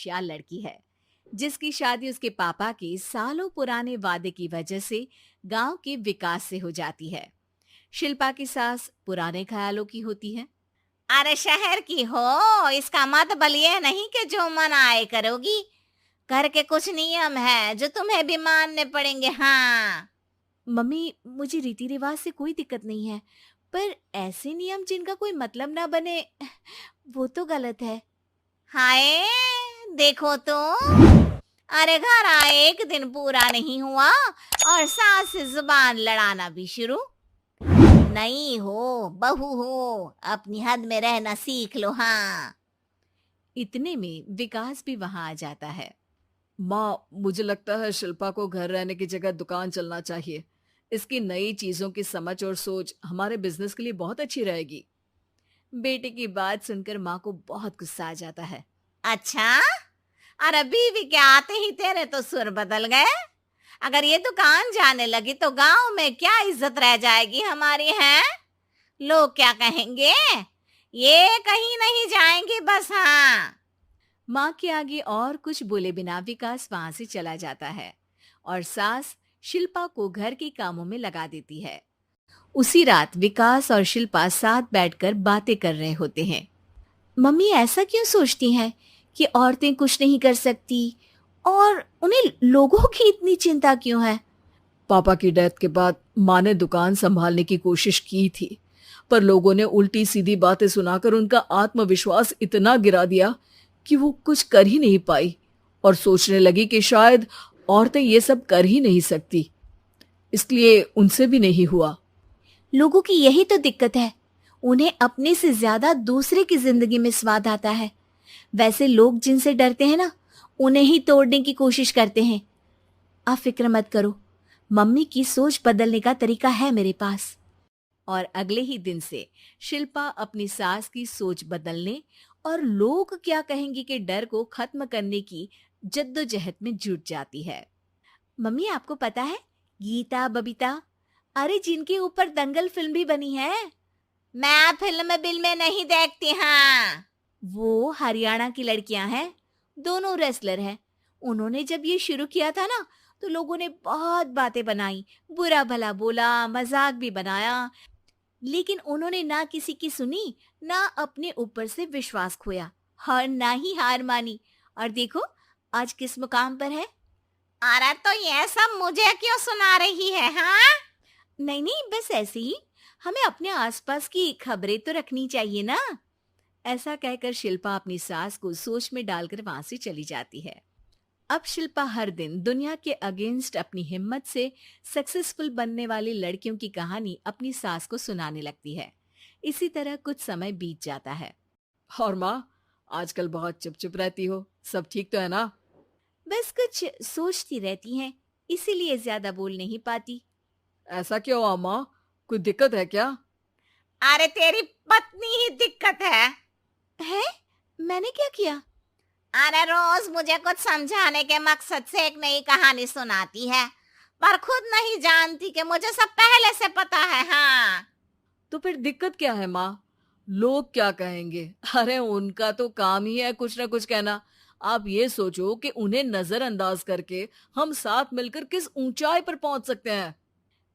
होशियार लड़की है, जिसकी शादी उसके पापा के सालों पुराने वादे की वजह से गांव के विकास से हो जाती है। शिल्पा की सास पुराने ख्यालों की होती है। अरे शहर की हो, इसका मतलब ये नहीं कि जो मन आए करोगी। घर के कुछ नियम है जो तुम्हें भी मानने पड़ेंगे। हाँ। मम्मी, मुझे रीति रिवाज से कोई दिक्कत नहीं है, पर ऐसे नियम जिनका कोई मतलब ना बने, वो तो गलत है। हाय, देखो तो। अरे घर आए एक दिन पूरा नहीं हुआ और सास से जुबान लड़ाना भी शुरू। नहीं हो, बहू हो, अपनी हद में रहना सीख लो। हाँ। इतने में विकास भी वहां आ जाता है। माँ, मुझे लगता है शिल्पा को घर रहने की जगह दुकान चलना चाहिए। इसकी नई चीजों की समझ और सोच हमारे बिजनेस के लिए बहुत अच्छी रहेगी। बेटे की बात सुनकर माँ को बहुत गुस्सा आ जाता है। अच्छा, अरे बीवी के आते ही तेरे तो सुर बदल गए। अगर ये दुकान जाने लगी तो गांव में क्या इज्जत रह जाएगी हमारी है? लोग क्या कहेंगे? ये कहीं नहीं जाएंगी बस। हाँ। माँ के आगे और कुछ बोले बिना विकास वहां से चला जाता है और सास शिल्पा को घर के कामों में लगा देती है। उसी रात विकास और शिल्पा साथ बैठकर बातें कर रहे होते हैं। मम्मी ऐसा क्यों सोचती हैं कि औरतें कुछ नहीं कर सकती, और उन्हें लोगों की इतनी चिंता क्यों है? पापा की डेथ के बाद माँ ने दुकान संभालने की कोशिश की थी, पर लोगों ने उल्टी सीधी बातें सुनाकर उनका आत्मविश्वास इतना गिरा दिया कि वो कुछ कर ही नहीं पाई और सोचने लगी कि शायद औरतें ये सब कर ही नहीं सकती। इसलिए उनसे भी नहीं हुआ। लोगों की यही तो दिक्कत है, उन्हें अपने से ज्यादा दूसरे की जिंदगी में स्वाद आता है। वैसे लोग जिनसे डरते हैं ना, उन्हें ही तोड़ने की कोशिश करते हैं। आप फिक्र मत करो, मम्मी की सोच बदलने का तरीका है मेरे पास। और अगले ही दिन से शिल्पा अपनी सास की सोच बदलने और लोग क्या कहेंगे के डर को खत्म करने की जद्दोजहद में जुट जाती है। मम्मी, आपको पता है गीता, बबीता, अरे जिनके ऊपर दंगल फिल्म भी बनी है, मैं फिल्म बिल में नहीं देखती। हाँ। वो हरियाणा की लड़कियां हैं, दोनों रेसलर हैं। उन्होंने जब ये शुरू किया था ना, तो लोगों ने बहुत बातें बनाई, बुरा भला बोला, मजाक भी बनाया, लेकिन उन्होंने ना किसी की सुनी, ना अपने ऊपर से विश्वास खोया और ना ही हार मानी। और देखो आज किस मुकाम पर है। अरे तो ये सब मुझे क्यों सुना रही है? हाँ। नहीं नहीं, बस ऐसे ही, हमें अपने आसपास की खबरें तो रखनी चाहिए ना। ऐसा कहकर शिल्पा अपनी सास को सोच में डालकर वहां से चली जाती है। अब शिल्पा हर दिन दुनिया के अगेंस्ट अपनी हिम्मत से सक्सेसफुल बनने वाली लड़कियों की कहानी अपनी सास को सुनाने लगती है। इसी तरह कुछ समय बीत जाता है। और माँ, आजकल बहुत चुप चुप रहती हो, सब ठीक तो है ना? बस कुछ सोचती रहती हैं, इसीलिए ज्यादा बोल नहीं पाती। ऐसा क्यों हुआ माँ? कोई दिक्कत है क्या? अरे तेरी पत्नी ही दिक्कत है। है? मैंने क्या किया? अरे रोज मुझे कुछ समझाने के मकसद से एक नई कहानी सुनाती है, पर खुद नहीं जानती कि मुझे सब पहले से पता है। हाँ। तो फिर दिक्कत क्या है माँ? लोग क्या कहेंगे? अरे उनका तो काम ही है कुछ ना कुछ कहना। आप ये सोचो कि उन्हें नजरअंदाज करके हम साथ मिलकर किस ऊंचाई पर पहुंच सकते हैं।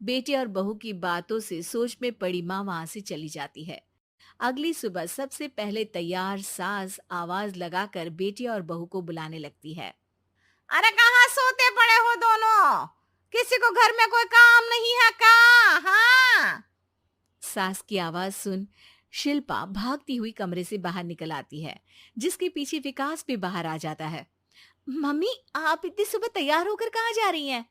बेटे और बहू की बातों से सोच में पड़ी माँ वहां से चली जाती है। अगली सुबह सबसे पहले तैयार सास आवाज लगाकर बेटे और बहू को बुलाने लगती है। अरे कहाँ सोते पड़े हो दोनों? किसी को घर में कोई काम नहीं है क्या? हाँ। सास की आवाज सुन शिल्पा भागती हुई कमरे से बाहर निकल आती है, जिसके पीछे विकास भी बाहर आ जाता है। मम्मी, आप इतनी सुबह तैयार होकर कहाँ जा रही हैं?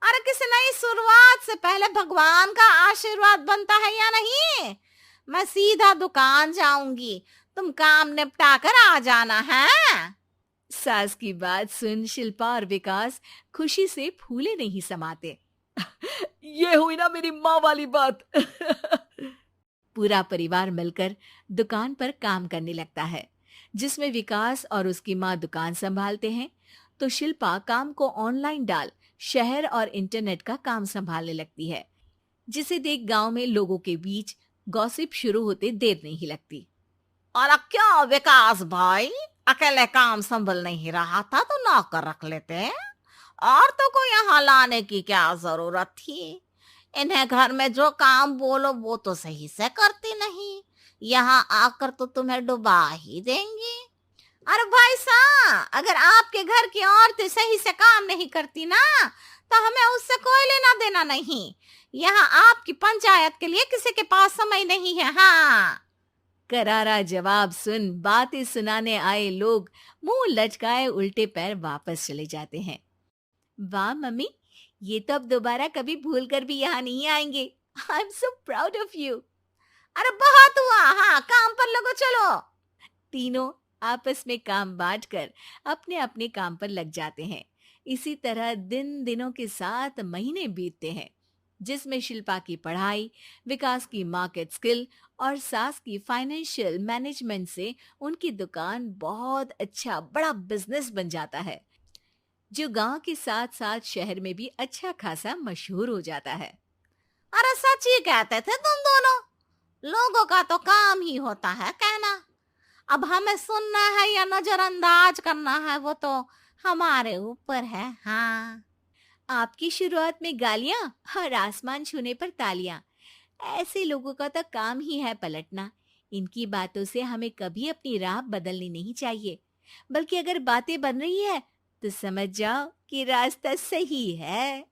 अरे किसी नई शुरुआत से पहले भगवान का आशीर्वाद बनता है या नहीं? मैं सीधा दुकान जाऊंगी, तुम काम निपटा कर आ जाना है। सास की बात सुन शिल्पा और विकास खुशी से फूले नहीं समाते। ये हुई ना मेरी माँ वाली बात। पूरा परिवार मिलकर दुकान पर काम करने लगता है, जिसमें विकास और उसकी माँ दुकान संभालते हैं, तो शिल्पा काम को ऑनलाइन डाल शहर और इंटरनेट का काम संभालने लगती है, जिसे देख गांव में लोगों के बीच गॉसिप शुरू होते देर नहीं लगती। और क्या विकास भाई, अकेले काम संभल नहीं रहा था तो नौकर रख लेते। औरतों को यहाँ लाने की क्या जरूरत थी? इन्हें घर में जो काम बोलो वो तो सही से करती नहीं, यहाँ आकर तो तुम्हें डुबा ही देंगी। अरे भाई साहब, अगर आपके घर की औरतें सही से काम नहीं करती ना तो हमें उससे कोई लेना देना नहीं। यहाँ आपकी पंचायत के लिए किसी के पास समय नहीं है। हाँ। करारा जवाब सुन बातें सुनाने आए लोग मुंह लटकाए उल्टे पैर वापस चले जाते हैं। वाह मम्मी, ये तो अब दोबारा कभी भूल कर भी यहाँ नहीं आएंगे। I am so proud of you. अरे बहुत हुआ, हाँ काम पर लगो चलो। तीनों आपस में काम बांटकर अपने अपने काम पर लग जाते हैं। इसी तरह दिनों के साथ महीने बीतते हैं, जिसमें शिल्पा की पढ़ाई, विकास की मार्केट स्किल और सास की फाइनेंशियल मैनेजमेंट से उनकी दुकान बहुत अच्छा बड़ा बिजनेस बन जाता है, जो गांव के साथ साथ शहर में भी अच्छा खासा मशहूर हो जाता है। अरे सच ही कहते थे तुम दोनों, लोगों का तो काम ही होता है कहना। अब हमें सुनना है या नजरअंदाज करना है वो तो हमारे ऊपर है। हाँ। आपकी शुरुआत में गालियां और आसमान छूने पर तालियां, ऐसे लोगों का तो काम ही है पलटना। इनकी बातों से हमें कभी अपनी राह बदलनी नहीं चाहिए, बल्कि अगर बातें बन रही है तो समझ जाओ कि रास्ता सही है।